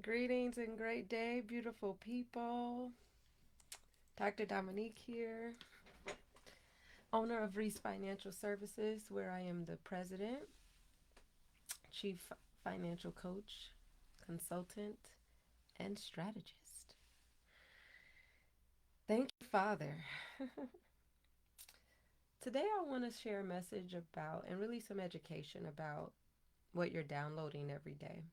Greetings and great day, beautiful people. Dr. Dominique here, owner of Reese Financial Services, where I am the president, chief financial coach, consultant, and strategist. Thank you, Father. Today, I want to share a message about and really some education about what you're downloading every day.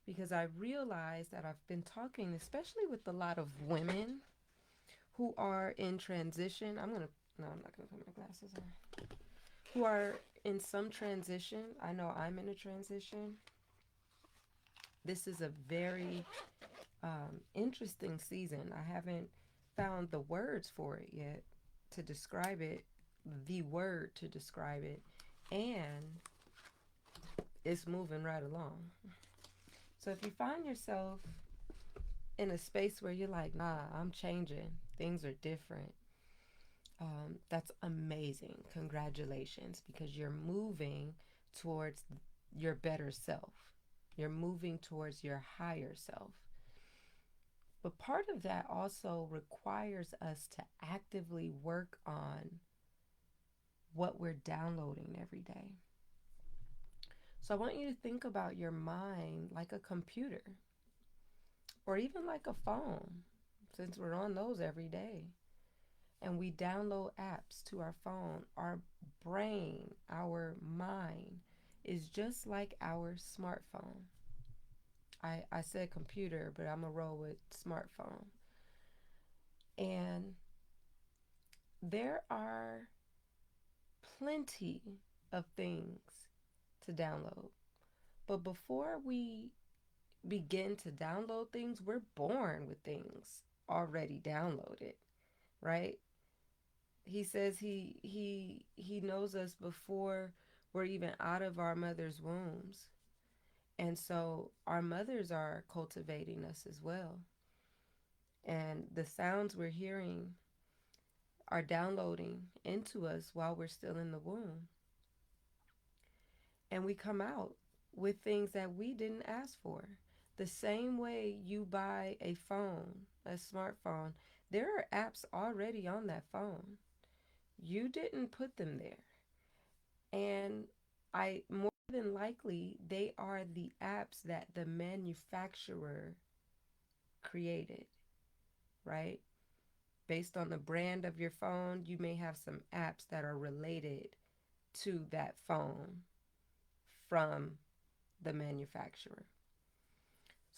Because I realize that I've been talking, especially with a lot of women who are in transition. No, I'm not gonna put my glasses on. Who are in some transition. I know I'm in a transition. This is a very interesting season. I haven't found the words for it yet to describe it, the word to describe it, and it's moving right along. So if you find yourself in a space where you're like, nah, I'm changing, things are different, that's amazing. Congratulations, because you're moving towards your better self. You're moving towards your higher self. But part of that also requires us to actively work on what we're downloading every day. So I want you to think about your mind like a computer or even like a phone, since we're on those every day. And we download apps to our phone. Our brain, our mind is just like our smartphone. I said computer, but I'm going to roll with smartphone. And there are plenty of things to download. But before we begin to download things, we're born with things already downloaded, right? He says he knows us before we're even out of our mother's wombs. And so our mothers are cultivating us as well. And the sounds we're hearing are downloading into us while we're still in the womb. And we come out with things that we didn't ask for. The same way you buy a phone, a smartphone, there are apps already on that phone. You didn't put them there. And I more than likely they are the apps that the manufacturer created, right? Based on the brand of your phone, you may have some apps that are related to that phone from the manufacturer.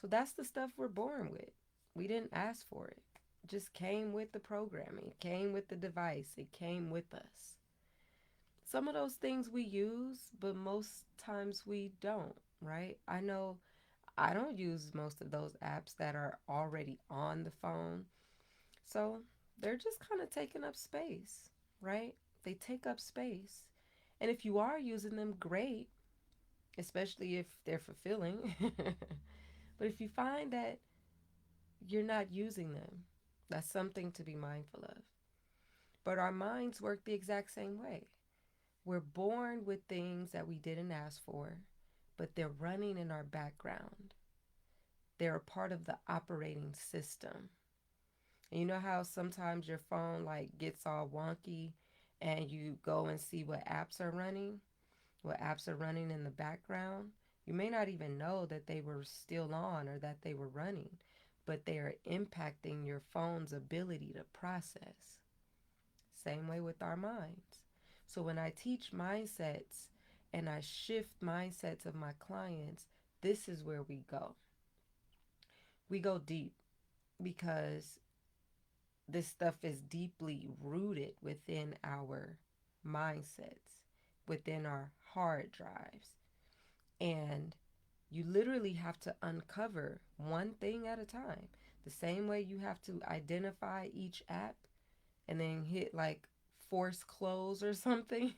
So that's the stuff we're born with. We didn't ask for it. It just came with the programming, it came with the device, it came with us. Some of those things we use, but most times we don't, right? I know I don't use most of those apps that are already on the phone. So they're just kind of taking up space, right? They take up space. And if you are using them, great, especially if they're fulfilling. But if you find that you're not using them, that's something to be mindful of. But our minds work the exact same way. We're born with things that we didn't ask for, but they're running in our background. They're a part of the operating system. And you know how sometimes your phone like gets all wonky and you go and see what apps are running in the background? You may not even know that they were still on or that they were running, but they are impacting your phone's ability to process. Same way with our minds. So when I teach mindsets and I shift mindsets of my clients, this is where we go. We go deep because this stuff is deeply rooted within our mindsets, within our hard drives. And you literally have to uncover one thing at a time. The same way you have to identify each app and then hit like force close or something.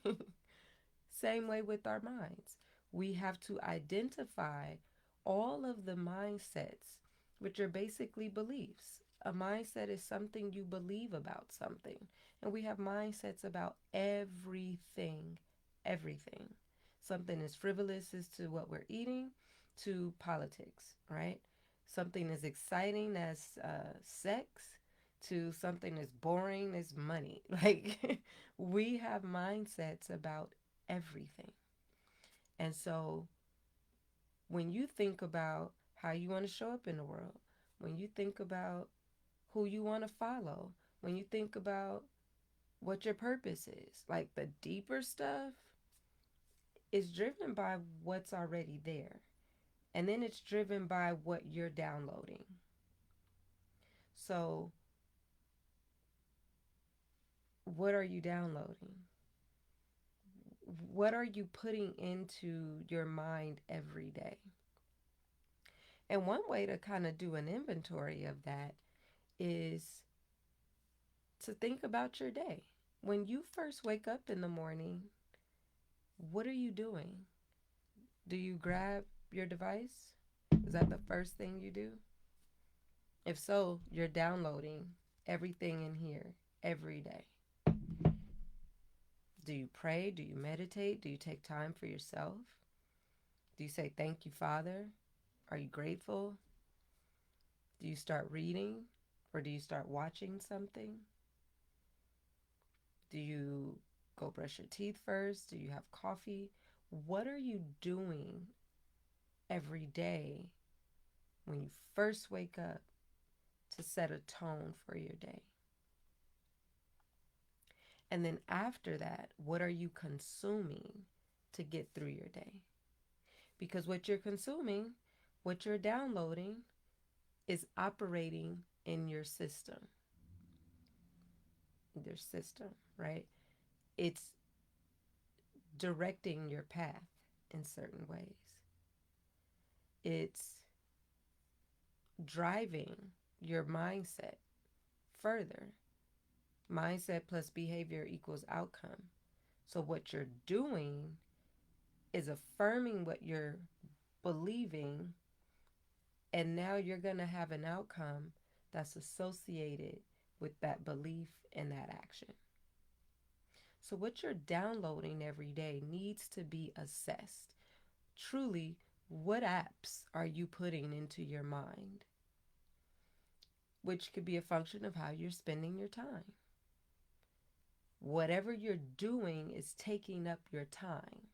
Same way with our minds. We have to identify all of the mindsets, which are basically beliefs. A mindset is something you believe about something. And we have mindsets about everything, everything. Something as frivolous as to what we're eating to politics, right? Something as exciting as sex to something as boring as money. Like, we have mindsets about everything. And so, when you think about how you want to show up in the world, when you think about who you want to follow, when you think about what your purpose is, like the deeper stuff is driven by what's already there. And then it's driven by what you're downloading. So, what are you downloading? What are you putting into your mind every day? And one way to kind of do an inventory of that is to think about your day. When you first wake up in the morning, what are you doing? Do you grab your device? Is that the first thing you do? If so, you're downloading everything in here every day. Do you pray? Do you meditate? Do you take time for yourself? Do you say, "Thank you, Father"? Are you grateful? Do you start reading or do you start watching something? Do you go brush your teeth first? Do you have coffee? What are you doing every day when you first wake up to set a tone for your day? And then after that, what are you consuming to get through your day? Because what you're consuming, what you're downloading, is operating in your system, right? It's directing your path in certain ways. It's driving your mindset further. Mindset plus behavior equals outcome. So what you're doing is affirming what you're believing, and now you're going to have an outcome that's associated with that belief and that action. So what you're downloading every day needs to be assessed. Truly, what apps are you putting into your mind? Which could be a function of how you're spending your time. Whatever you're doing is taking up your time.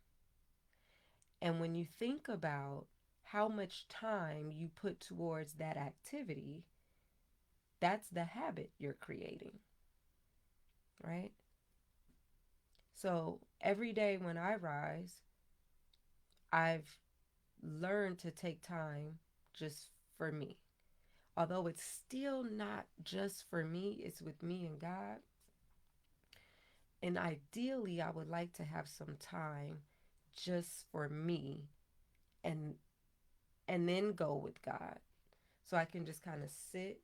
And when you think about how much time you put towards that activity, that's the habit you're creating, right? So every day when I rise, I've learned to take time just for me. Although it's still not just for me, it's with me and God. And ideally, I would like to have some time just for me and then go with God. So I can just kind of sit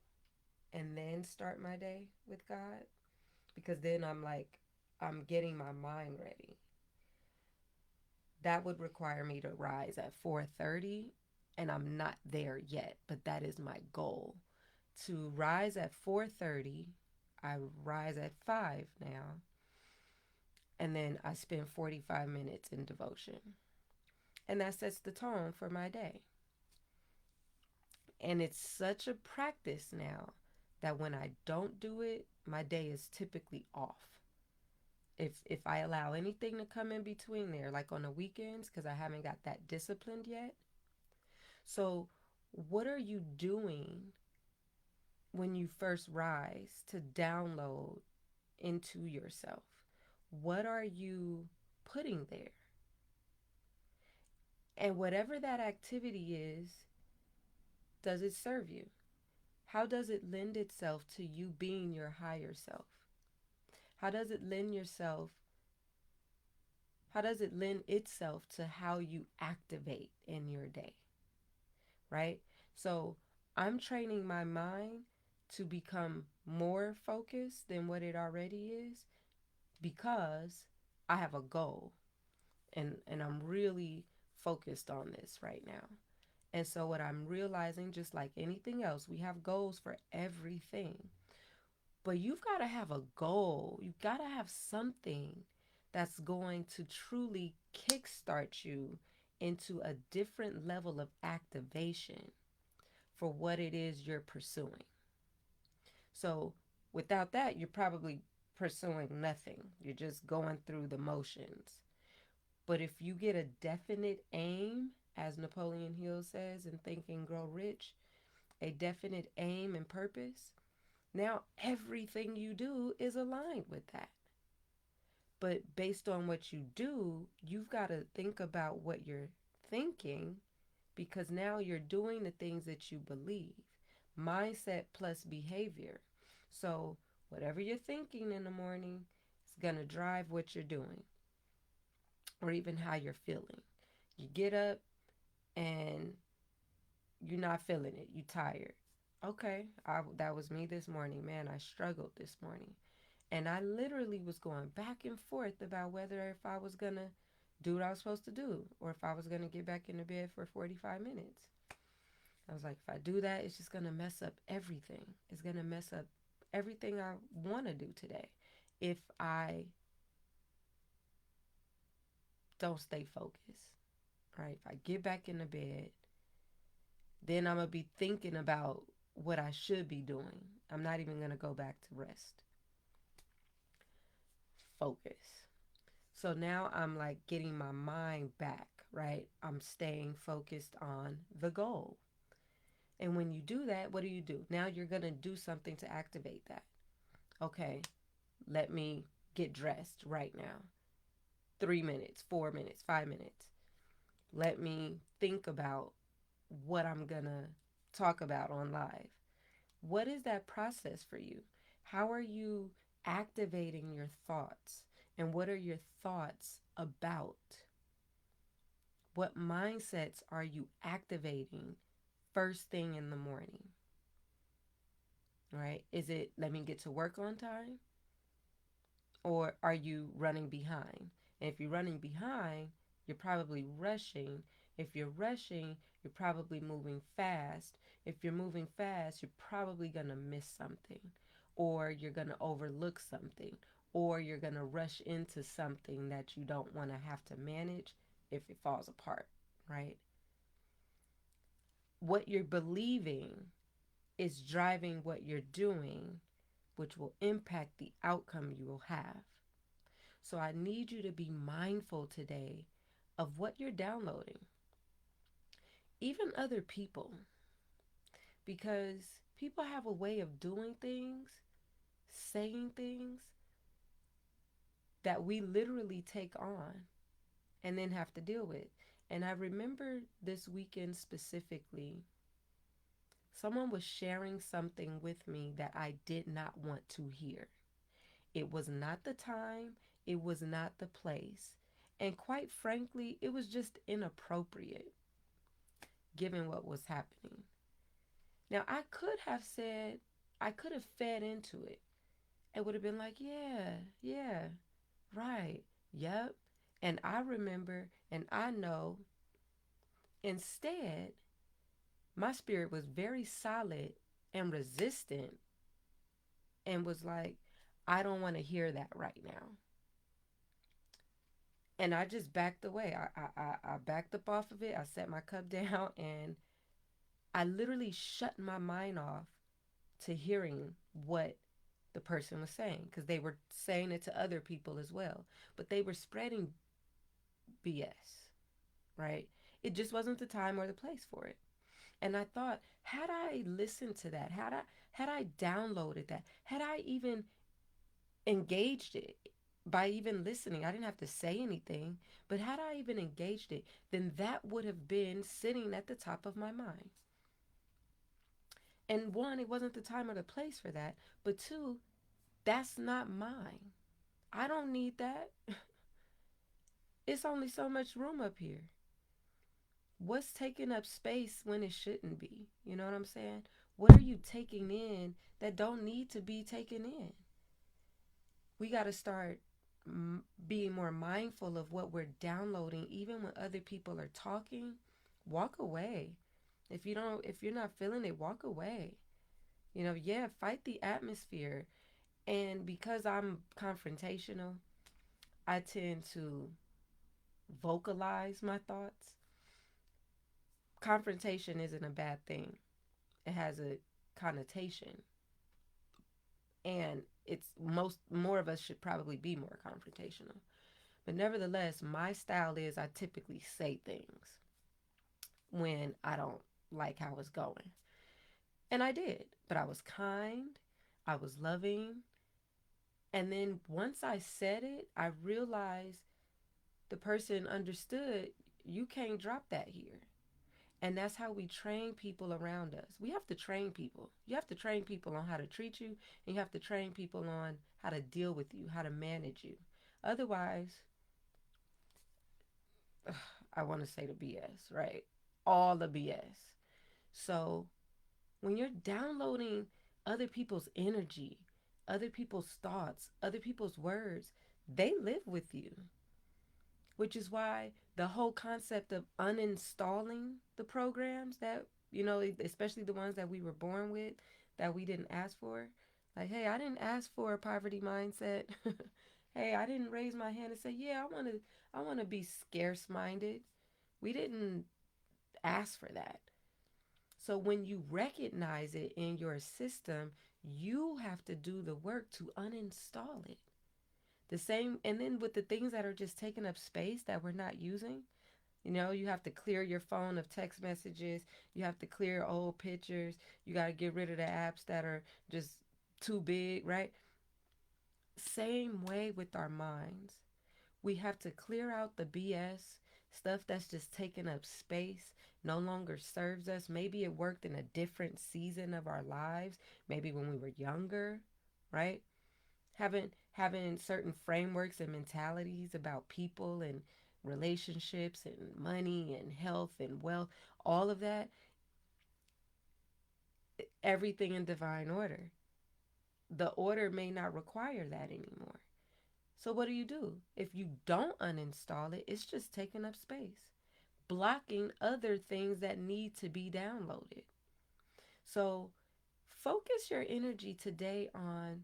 and then start my day with God, because then I'm getting my mind ready. That would require me to rise at 4:30, and I'm not there yet, but that is my goal. To rise at 4:30, I rise at 5 now, and then I spend 45 minutes in devotion. And that sets the tone for my day. And it's such a practice now that when I don't do it, my day is typically off. If I allow anything to come in between there, like on the weekends, because I haven't got that disciplined yet. So, what are you doing when you first rise to download into yourself? What are you putting there? And whatever that activity is, does it serve you? How does it lend itself to you being your higher self? How does it lend yourself? How does it lend itself to how you activate in your day? Right? So I'm training my mind to become more focused than what it already is, because I have a goal, and I'm really focused on this right now. And so what I'm realizing, just like anything else, we have goals for everything. But you've got to have a goal. You've got to have something that's going to truly kickstart you into a different level of activation for what it is you're pursuing. So without that, you're probably pursuing nothing. You're just going through the motions. But if you get a definite aim, as Napoleon Hill says in Think and Grow Rich, a definite aim and purpose, now everything you do is aligned with that. But based on what you do, you've got to think about what you're thinking, because now you're doing the things that you believe. Mindset plus behavior. So, whatever you're thinking in the morning is going to drive what you're doing or even how you're feeling. You get up and you're not feeling it, you're tired. Okay, that was me this morning. Man, I struggled this morning. And I literally was going back and forth about whether if I was going to do what I was supposed to do or if I was going to get back into bed for 45 minutes. I was like, if I do that, it's just going to mess up everything. It's going to mess up everything I want to do today if I don't stay focused, right? If I get back into bed, then I'm going to be thinking about what I should be doing. I'm not even going to go back to rest. Focus. So now I'm like getting my mind back, right? I'm staying focused on the goal. And when you do that, what do? Now you're going to do something to activate that. Okay, let me get dressed right now. 3 minutes, 4 minutes, 5 minutes. Let me think about what I'm going to talk about on live. What is that process for you? How are you activating your thoughts? And what are your thoughts about? What mindsets are you activating first thing in the morning? Right? Is it let me get to work on time? Or are you running behind? And if you're running behind, you're probably rushing. If you're rushing, you're probably moving fast. If you're moving fast, you're probably going to miss something, or you're going to overlook something, or you're going to rush into something that you don't want to have to manage if it falls apart, right? What you're believing is driving what you're doing, which will impact the outcome you will have. So I need you to be mindful today of what you're downloading, even other people, because people have a way of doing things, saying things that we literally take on and then have to deal with. And I remember this weekend specifically, someone was sharing something with me that I did not want to hear. It was not the time, it was not the place. And quite frankly, it was just inappropriate given what was happening. Now, I could have fed into it. It would have been like, yeah, yeah, right, yep. And I remember and I know instead, my spirit was very solid and resistant and was like, I don't want to hear that right now. And I just backed away. I backed up off of it. I set my cup down and I literally shut my mind off to hearing what the person was saying, because they were saying it to other people as well. But they were spreading BS, right? It just wasn't the time or the place for it. And I thought, had I listened to that, had I downloaded that, had I even engaged it by even listening, I didn't have to say anything, but had I even engaged it, then that would have been sitting at the top of my mind. And one, it wasn't the time or the place for that. But two, that's not mine. I don't need that. It's only so much room up here. What's taking up space when it shouldn't be? You know what I'm saying? What are you taking in that don't need to be taken in? We got to start being more mindful of what we're downloading, even when other people are talking. Walk away. If you're not feeling it, walk away. Yeah, fight the atmosphere. And because I'm confrontational, I tend to vocalize my thoughts. confrontation isn't a bad thing. It has a connotation, and it's most more of us should probably be more confrontational. But nevertheless, my style is I typically say things when I don't like how it's going. And I did, but I was kind, I was loving, and then once I said it, I realized the person understood you can't drop that here. And that's how we train people around us. We have to train people. You have to train people on how to treat you, and you have to train people on how to deal with you, how to manage you. Otherwise, I want to say the BS, right? All the BS. So when you're downloading other people's energy, other people's thoughts, other people's words, they live with you, which is why the whole concept of uninstalling the programs that, especially the ones that we were born with that we didn't ask for. Like, hey, I didn't ask for a poverty mindset. Hey, I didn't raise my hand and say, yeah, I want to be scarce minded. We didn't ask for that. So when you recognize it in your system, you have to do the work to uninstall it. The same, and then with the things that are just taking up space that we're not using, you have to clear your phone of text messages, you have to clear old pictures, you got to get rid of the apps that are just too big, right? Same way with our minds. We have to clear out the BS, stuff that's just taking up space, no longer serves us. Maybe it worked in a different season of our lives, maybe when we were younger, right? Having certain frameworks and mentalities about people and relationships and money and health and wealth, all of that, everything in divine order. The order may not require that anymore. So what do? If you don't uninstall it, it's just taking up space, blocking other things that need to be downloaded. So focus your energy today on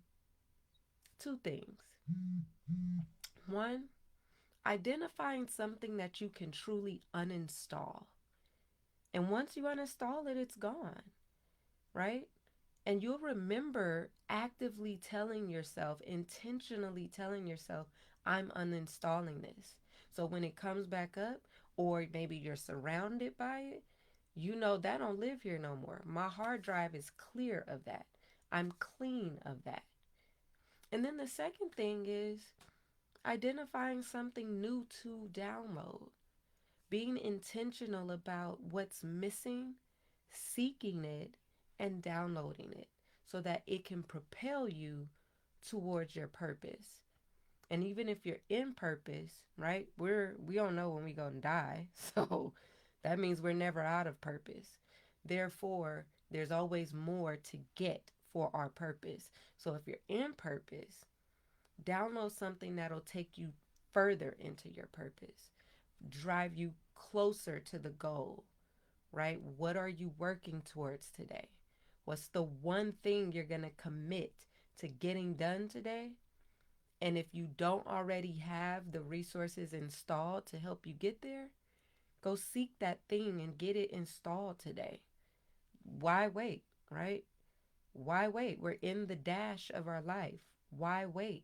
two things. One, identifying something that you can truly uninstall. And once you uninstall it, it's gone, right? And you'll remember actively telling yourself, intentionally telling yourself, I'm uninstalling this. So when it comes back up, or maybe you're surrounded by it, you know that don't live here no more. My hard drive is clear of that. I'm clean of that. And then the second thing is identifying something new to download, being intentional about what's missing, seeking it, and downloading it so that it can propel you towards your purpose. And even if you're in purpose, right? We don't know when we're going to die. So that means we're never out of purpose. Therefore, there's always more to get for our purpose. So if you're in purpose, download something that'll take you further into your purpose, drive you closer to the goal, right? What are you working towards today? What's the one thing you're going to commit to getting done today? And if you don't already have the resources installed to help you get there, go seek that thing and get it installed today. Why wait, right? Why wait? We're in the dash of our life. Why wait?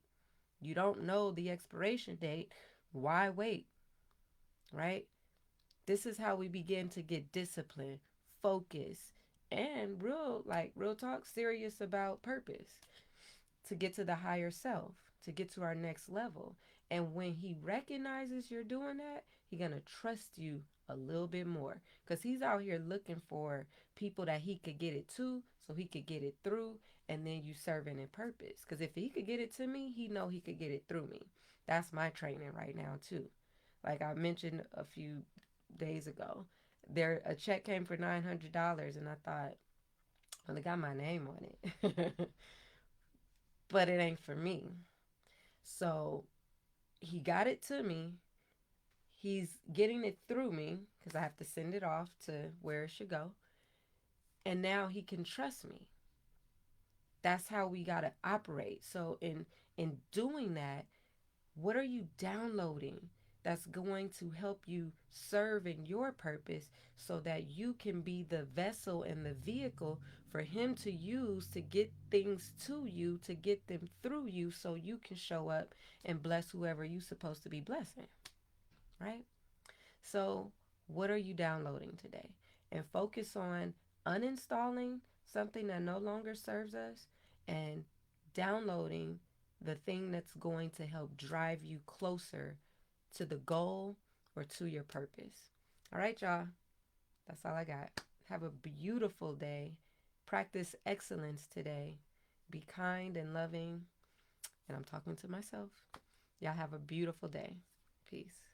You don't know the expiration date. Why wait, right? This is how we begin to get disciplined, focus, and real talk, serious about purpose to get to the higher self, to get to our next level. And when he recognizes you're doing that, he's going to trust you a little bit more because he's out here looking for people that he could get it to so he could get it through, and then you serving in purpose. Because if he could get it to me, he know he could get it through me. That's my training right now too. Like I mentioned a few days ago, there a check came for $900, and I thought, well, it got my name on it, but it ain't for me. So he got it to me. He's getting it through me because I have to send it off to where it should go. And now he can trust me. That's how we got to operate. So in doing that, what are you downloading? that's going to help you serve in your purpose so that you can be the vessel and the vehicle for Him to use to get things to you, to get them through you so you can show up and bless whoever you're supposed to be blessing, right? So, what are you downloading today? And focus on uninstalling something that no longer serves us and downloading the thing that's going to help drive you closer to the goal or to your purpose. All right, y'all. That's all I got. Have a beautiful day. Practice excellence today. Be kind and loving. And I'm talking to myself. Y'all have a beautiful day. Peace.